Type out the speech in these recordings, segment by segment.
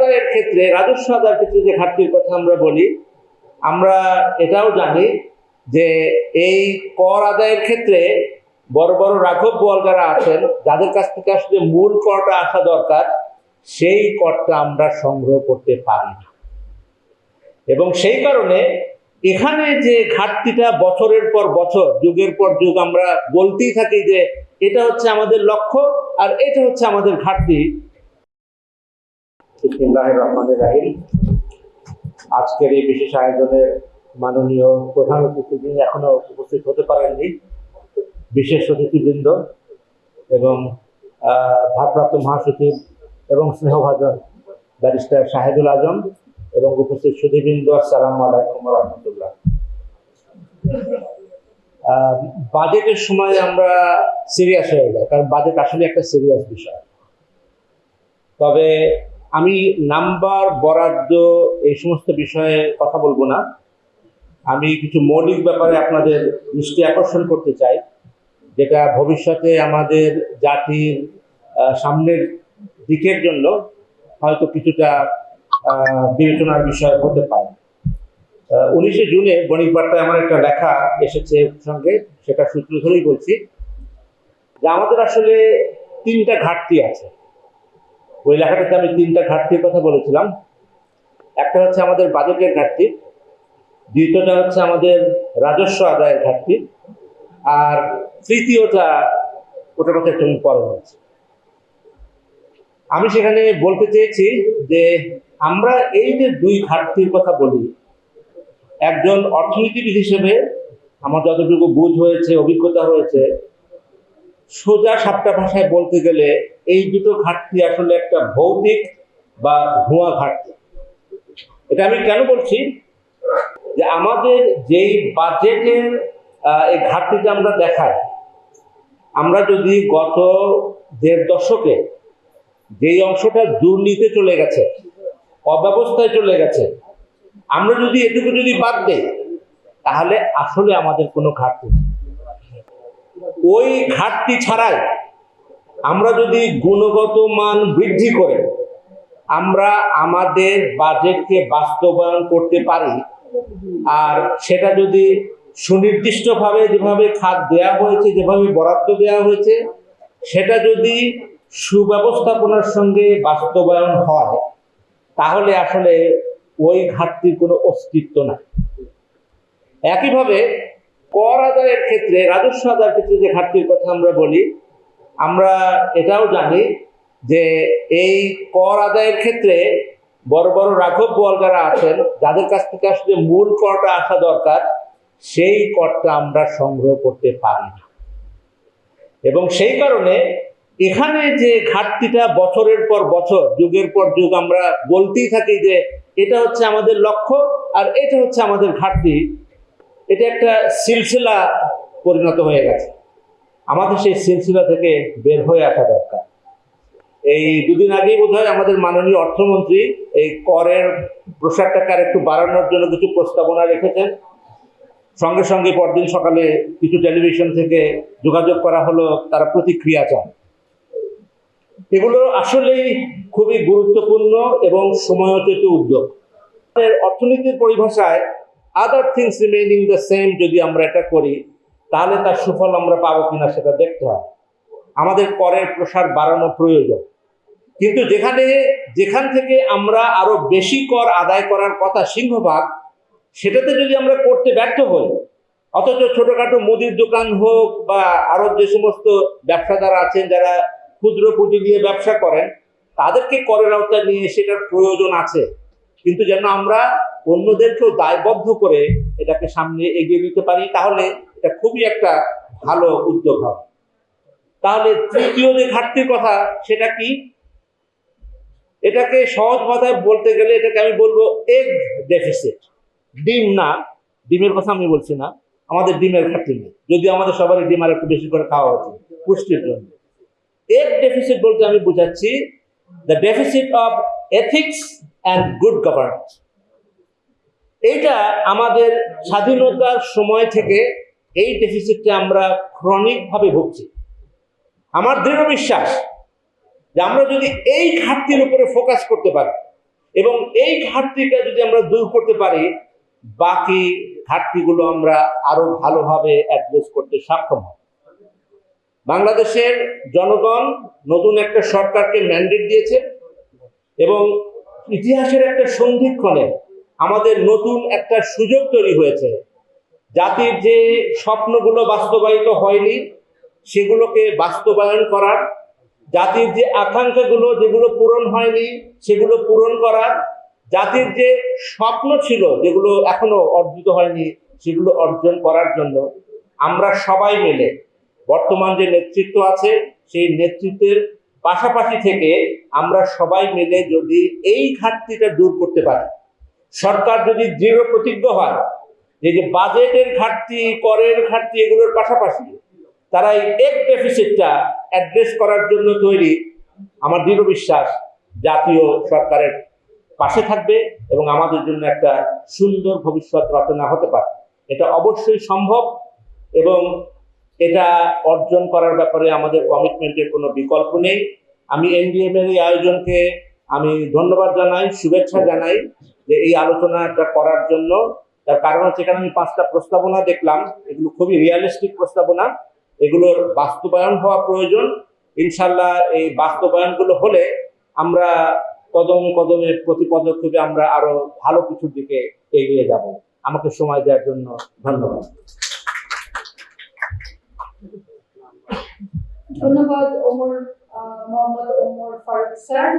আদায়ের ক্ষেত্রে, রাজস্ব আদায়ের ক্ষেত্রে যে ঘাটতির কথা আমরা বলি, আমরা এটাও জানি যে এই কর আদায়ের ক্ষেত্রে বড় বড় রাঘব বোয়াল যারা আছেন, যাদের কাছ থেকে আসলে মূল করটা আসা দরকার, সেই করটা আমরা সংগ্রহ করতে পারি না। এবং সেই কারণে এখানে যে ঘাটতিটা বছরের পর বছর, যুগের পর যুগ আমরা বলতেই থাকি যে এটা হচ্ছে আমাদের লক্ষ্য আর এটা হচ্ছে আমাদের ঘাটতি। বিসমিল্লাহির রহমানির রহিম। আজকের এই বিশেষ আয়োজনের মাননীয় প্রধান অতিথি, যিনি এখনো উপস্থিত হতে পারেননি, বিশেষ অতিথিবৃন্দ এবং ভারপ্রাপ্ত মহাসচিব এবং স্নেহভাজন ব্যারিস্টার শাহেদুল আজম এবং উপস্থিত সুধীবৃন্দ, আসসালামু আলাইকুম ওয়া রাহমাতুল্লাহ। বাজেটের সময় আমরা সিরিয়াস হয়ে যাই, কারণ বাজেট আসলে একটা সিরিয়াস বিষয়। তবে আমি নাম্বার, বরাদ্দ এই সমস্ত বিষয়ে কথা বলবো না। আমি কিছু মৌলিক ব্যাপারে আপনাদের দৃষ্টি আকর্ষণ করতে চাই, যেটা ভবিষ্যতে আমাদের জাতির সামনের দিকের জন্য হয়তো কিছুটা বিবেচনার বিষয় হতে পারে। 19 জুনে বণিক বার্তায় আমার একটা লেখা এসেছে সঙ্গে, সেটা সূত্র ধরেই বলছি যে আমাদের আসলে 3টা ঘাটতি আছে। ওই লেখাটাতে আমি 3টা ঘাটতির কথা বলেছিলাম। একটা হচ্ছে আমাদের বাজেটের ঘাটতি, দ্বিতীয়টা হচ্ছে আমাদের রাজস্ব আদায়ের ঘাটতি, আর তৃতীয়টা ওটার কথা একটু পরে বলছি। আমি সেখানে বলতে চেয়েছি যে আমরা এই যে 2 ঘাটতির কথা বলি, একজন অর্থনীতিবিদ হিসেবে আমার যতটুকু বুঝ হয়েছে, অভিজ্ঞতা হয়েছে, সোজা সাপটা ভাষায় বলতে গেলে এই দুটো ঘাটতি আসলে একটা ভৌতিক বা ভুয়া ঘাটতি। এটা আমি কেন বলছি, যে আমাদের যেই বাজেটের এই ঘাটতিটা আমরা দেখাই, আমরা যদি গত 1.5 দশকে যেই অংশটা দুর্নীতিতে চলে গেছে, অব্যবস্থায় চলে গেছে, আমরা যদি এটুকু যদি বাদ দেই, তাহলে আসলে আমাদের কোনো ঘাটতি নেই। ওই ঘাটতি ছাড়াই আমরা যদি গুণগত মান বৃদ্ধি করে আমরা আমাদের বাজেটকে বাস্তবায়ন করতে পারি, আর সেটা যদি সুনির্দিষ্টভাবে যেভাবে খাত দেওয়া হয়েছে, যেভাবে বরাদ্দ দেওয়া হয়েছে, সেটা যদি সুব্যবস্থাপনার সঙ্গে বাস্তবায়ন হয়, তাহলে আসলে ওই ঘাটতির কোনো অস্তিত্ব নাই। একইভাবে কর আদায়ের ক্ষেত্রে, রাজস্ব আদায়ের ক্ষেত্রে যে ঘাটতির কথা আমরা বলি, আমরা এটাও জানি যে এই কর আদায়ের ক্ষেত্রে বড় বড় রাঘব বোয়াল যারা আছেন, যাদের কাছ থেকে আসলে মূল করটা আসা দরকার, সেই করটা আমরা সংগ্রহ করতে পারি না। এবং সেই কারণে এখানে যে ঘাটতিটা বছরের পর বছর, যুগের পর যুগ আমরা বলতেই থাকি যে এটা হচ্ছে আমাদের লক্ষ্য আর এটা হচ্ছে আমাদের ঘাটতি, এটা একটা সিলসিলা পরিণত হয়ে গেছে। আমাদের সেই সিলসিলা থেকে বের হয়ে আসা দরকার। এই 2 দিন আগেই বোধহয় আমাদের মাননীয় অর্থমন্ত্রী এই করের প্রসারটাকে আর একটু বাড়ানোর জন্য কিছু প্রস্তাবনা রেখেছেন। সঙ্গে সঙ্গে পরদিন সকালে কিছু টেলিভিশন থেকে যোগাযোগ করা হলো, তারা প্রতিক্রিয়া চান। এগুলো আসলেই খুবই গুরুত্বপূর্ণ এবং সময়োচিত উদ্যোগ। অর্থনীতির পরিভাষায় other things remaining the same যদি আমরা এটা করি, তাহলে তার সুফল আমরা পাবো কিনা সেটা দেখতে হবে। আমাদের করের প্রসার বাড়ানো প্রয়োজন, কিন্তু যেখান থেকে আমরা আরো বেশি কর আদায় করার কথা সিংহভাগ, সেটাতে যদি আমরা করতে ব্যর্থ হই, অথচ ছোটখাটো মুদির দোকান হোক বা আরো যে সমস্ত ব্যবসাদার আছেন যারা ক্ষুদ্র পুঁজি দিয়ে ব্যবসা করেন, তাদেরকে করের আওতায় নিয়ে সেটার প্রয়োজন আছে, কিন্তু যেন আমরা অন্যদেরকেও দায়বদ্ধ করে এটাকে সামনে এগিয়ে দিতে পারি, তাহলে এটা খুবই একটা ভালো উদ্যোগ হবে। তাহলে তৃতীয় যে ঘাটতির কথা, সেটা কি? এটাকে সহজ ভাষায় বলতে গেলে এটাকে আমি বলবো এগ ডেফিসিট। ডিম না, ডিমের কথা আমি বলছি না, আমাদের ডিমের ঘাটতি নেই, যদিও আমাদের সবারই ডিম আর একটু বেশি করে খাওয়া উচিত পুষ্টির জন্য। এগ ডেফিসিট বলতে আমি বোঝাচ্ছি the deficit of ethics and good governance. এইটা আমাদের স্বাধীনতার সময় থেকে এই ডেফিসিটকে আমরা ক্রনিক ভাবে ভুগছি। আমার দৃঢ় বিশ্বাস যে আমরা যদি এই ঘাটতির উপরে ফোকাস করতে পারি, এবং এই ঘাটতিটা যদি আমরা দূর করতে পারি, বাকি ঘাটতিগুলো আমরা আরো ভালোভাবে অ্যাড্রেস করতে সক্ষম হব। বাংলাদেশের জনগণ নতুন একটা সরকারকে ম্যান্ডেট দিয়েছে এবং ইতিহাসের একটা সন্ধিক্ষণে আমাদের নতুন একটা সুযোগ তৈরি হয়েছে। জাতির যে স্বপ্নগুলো বাস্তবায়িত হয়নি সেগুলোকে বাস্তবায়ন করার, জাতির যে আকাঙ্ক্ষাগুলো যেগুলো পূরণ হয়নি সেগুলো পূরণ করার, জাতির যে স্বপ্ন ছিল যেগুলো এখনো অর্জিত হয়নি সেগুলো অর্জন করার জন্য আমরা সবাই মিলে, বর্তমান যে নেতৃত্ব আছে সেই নেতৃত্বের পাশাপাশি থেকে আমরা সবাই মিলে যদি এই ঘাটতিটা দূর করতে পারি, সরকার যদি দৃঢ় প্রতিজ্ঞ হয় যে বাজেটের ঘাটতি, করের ঘাটতি এগুলোর পাশাপাশি তারা এই এক ডেফিসিটটা অ্যাড্রেস করার জন্য তৈরি, আমার দৃঢ় বিশ্বাস জাতীয় সরকারের পাশে থাকবে এবং আমাদের জন্য একটা সুন্দর ভবিষ্যৎ রচনা হতে পারে। এটা অবশ্যই সম্ভব এবং এটা অর্জন করার ব্যাপারে আমাদের কমিটমেন্টের কোনো বিকল্প নেই। আমি এনডিএম এর এই আয়োজনকে আমি ধন্যবাদ জানাই, শুভেচ্ছা জানাই যে এই আলোচনাটা করার জন্য। তার কারণ হচ্ছে এখানে আমি 5টা প্রস্তাবনা দেখলাম, এগুলো খুবই রিয়ালিস্টিক প্রস্তাবনা, এগুলোর বাস্তবায়ন হওয়া প্রয়োজন। ইনশাল্লাহ এই বাস্তবায়নগুলো হলে আমরা কদমে কদমে প্রতি পদক্ষেপে আমরা আরো ভালো কিছুর দিকে এগিয়ে যাব। আমাকে সময় দেওয়ার জন্য ধন্যবাদ। ধন্যবাদ মোহাম্মদ ওমর ফারুক স্যার।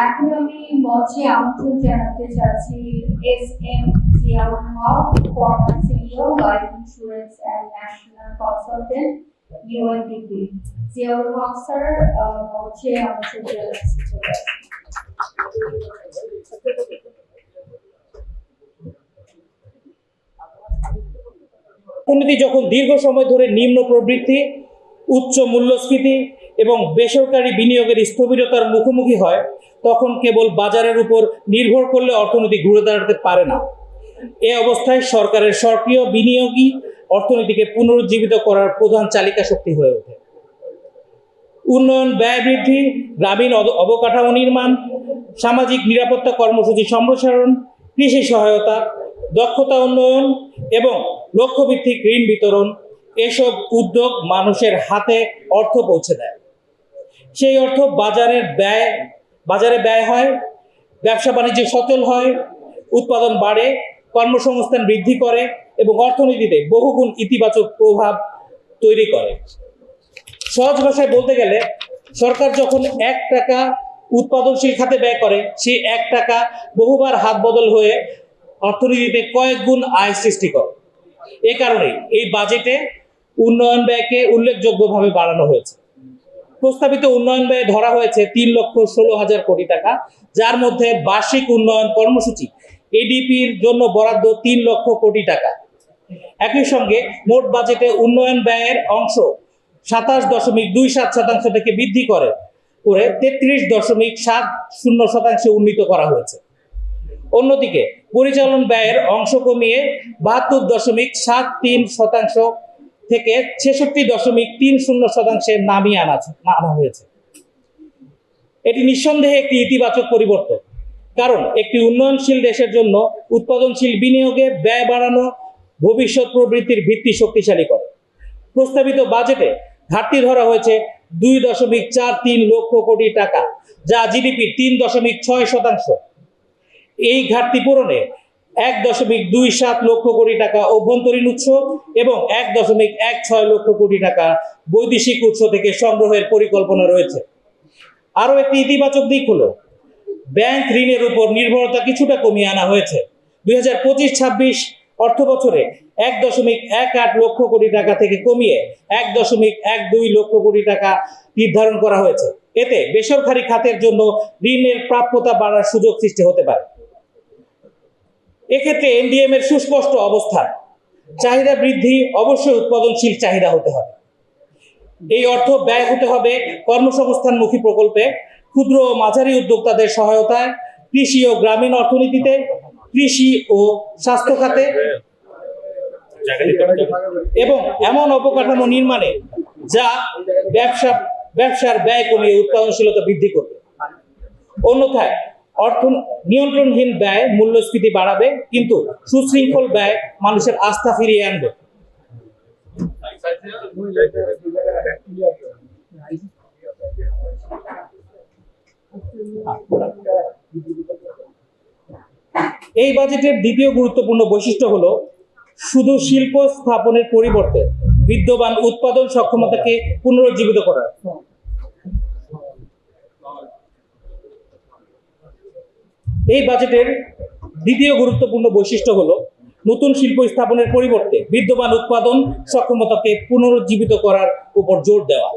এখন আমি মঞ্চে আমন্ত্রণ জানাতে চাচ্ছি S M. Ziaul Haque, former CEO, life insurance and national consultant, UNDP. Ziaul Haque sir মঞ্চে আমন্ত্রণ জানাচ্ছি। অর্থনীতি যখন দীর্ঘ সময় ধরে নিম্ন প্রবৃদ্ধি, উচ্চ মূল্যস্ফীতি এবং বেসরকারি বিনিয়োগের স্থবিরতার মুখোমুখি হয়, তখন কেবল বাজারের উপর নির্ভর করলে অর্থনীতি ঘুরে দাঁড়াতে পারে না। এ অবস্থায় সরকারের সক্রিয় বিনিয়োগই অর্থনীতিকে পুনরুজ্জীবিত করার প্রধান চালিকা শক্তি হয়ে ওঠে। উন্নয়ন ব্যয় বৃদ্ধি, গ্রামীণ অবকাঠামো নির্মাণ, সামাজিক নিরাপত্তা কর্মসূচি সম্প্রসারণ, কৃষি সহায়তা, দক্ষতা উন্নয়ন এবং লক্ষ্যভিত্তিক ঋণ বিতরণ, এসব উদ্যোগ মানুষের হাতে অর্থ পৌঁছে দেয়। সেই অর্থ বাজারে ব্যয় হয়, ব্যবসা বাণিজ্য সচল হয়, উৎপাদন বাড়ে, কর্মসংস্থান বৃদ্ধি করে এবং অর্থনীতিতে বহুগুণ ইতিবাচক প্রভাব তৈরি করে। সহজ ভাষায় বলতে গেলে, সরকার যখন 1 টাকা উৎপাদনশীল খাতে ব্যয় করে, সেই 1 টাকা বহুবার হাত বদল হয়ে অর্থনীতিতে কয়েক গুণ আয় সৃষ্টি করে। এ কারণেই এই বাজেটে উন্নয়ন ব্যয়কে উল্লেখযোগ্যভাবে বাড়ানো হয়েছে। প্রস্তাবিত উন্নয়ন ব্যয় ধরা হয়েছে 3,16,000 কোটি টাকা, যার মধ্যে বার্ষিক উন্নয়ন কর্মসূচি এডিপির জন্য বরাদ্দ 3 লক্ষ কোটি টাকা। একই সঙ্গে মোট বাজেটে উন্নয়ন ব্যয়ের অংশ 27.27% থেকে বৃদ্ধি করে 33.70% উন্নীত করা হয়েছে। অন্যদিকে পরিচালন ব্যয়ের অংশ কমিয়ে 72.73% থেকে 66.30% নামিয়ে আনা হয়েছে। এটি নিঃসন্দেহে একটি ইতিবাচক পরিবর্তন, কারণ একটি উন্নয়নশীল দেশের জন্য উৎপাদনশীল বিনিয়োগে ব্যয় বাড়ানো ভবিষ্যৎ প্রবৃদ্ধির ভিত্তি শক্তিশালী করে। প্রস্তাবিত বাজেটে ঘাটতি ধরা হয়েছে 2.43 লক্ষ কোটি টাকা, যা জিডিপি 3.6%। এই ঘাটতি পূরণে 1.27 লক্ষ কোটি টাকা অভ্যন্তরীণ উৎস এবং 1.16 লক্ষ কোটি টাকা বৈদেশিক উৎস থেকে সংগ্রহের পরিকল্পনা রয়েছে। আরও একটি ইতিবাচক দিক হলো ব্যাংক ঋণের উপর নির্ভরতা কিছুটা কমিয়ে আনা হয়েছে। 2025-26 অর্থ বছরে 1.18 লক্ষ কোটি টাকা থেকে কমিয়ে 1.12 লক্ষ কোটি টাকা নির্ধারণ করা হয়েছে। এতে বেসরকারি খাতের জন্য ঋণের প্রাপ্যতা বাড়ার সুযোগ সৃষ্টি হতে পারে। এক্ষেত্রে এনডিএম এর সুস্পষ্ট অবস্থান, চাহিদা বৃদ্ধি অবশ্যই উৎপাদনশীল চাহিদা হতে হবে। এই অর্থ ব্যয় হতে হবে কর্মসংস্থানমুখী প্রকল্পে, ক্ষুদ্র ও মাঝারি উদ্যোক্তাদের সহায়তায়, কৃষি ও গ্রামীণ অর্থনীতিতে, কৃষি ও স্বাস্থ্য খাতে এবং এমন অবকাঠামো নির্মাণে যা ব্যবসার ব্যয় কমিয়ে উৎপাদনশীলতা বৃদ্ধি করবে। অন্যথায় নিয়ন্ত্রণহীন ব্যয় মূল্যস্ফীতি বাড়াবে, কিন্তু সুশৃঙ্খল ব্যয় মানুষের আস্থা ফিরিয়ে আনবে। এই বাজেটের দ্বিতীয় গুরুত্বপূর্ণ বৈশিষ্ট্য হলো শুধু শিল্প স্থাপনের পরিবর্তে বিদ্যমান উৎপাদন সক্ষমতাকে পুনরুজ্জীবিত করা। এই বাজেটের দ্বিতীয় গুরুত্বপূর্ণ বৈশিষ্ট্য হলো নতুন শিল্প স্থাপনের পরিবর্তে বিদ্যমান উৎপাদন সক্ষমতাকে পুনরুজ্জীবিত করার উপর জোর দেওয়া।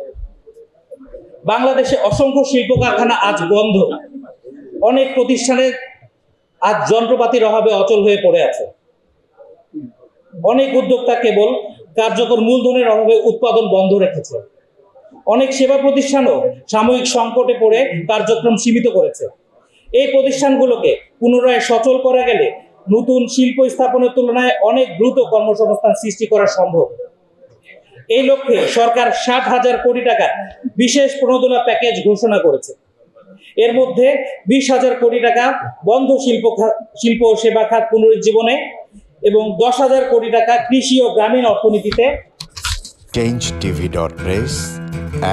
বাংলাদেশে অসংখ্য শিল্প কারখানা আজ বন্ধ, অনেক প্রতিষ্ঠানে আজ যন্ত্রপাতির অভাবে অচল হয়ে পড়ে আছে। অনেক উদ্যোক্তা কেবল কার্যকর মূলধনের অভাবে উৎপাদন বন্ধ রেখেছে। অনেক সেবা প্রতিষ্ঠানও সাময়িক সংকটে পড়ে কার্যক্রম সীমিত করেছে। এই প্রতিষ্ঠানগুলোকে পুনরায় সচল করা গেলে নতুন শিল্প স্থাপনের তুলনায় অনেক দ্রুত কর্মসংস্থান সৃষ্টি করা সম্ভব। এই লক্ষ্যে সরকার 60,000 কোটি টাকার বিশেষ প্রণোদনা প্যাকেজ ঘোষণা করেছে। এর মধ্যে 20,000 কোটি টাকা বন্ধ শিল্প ও সেবা খাত পুনরুজ্জীবনে এবং 10,000 কোটি টাকা কৃষি ও গ্রামীণ অর্থনীতিতে। ChangeTV.press,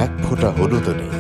এক ফোঁটা হলুদ নেই।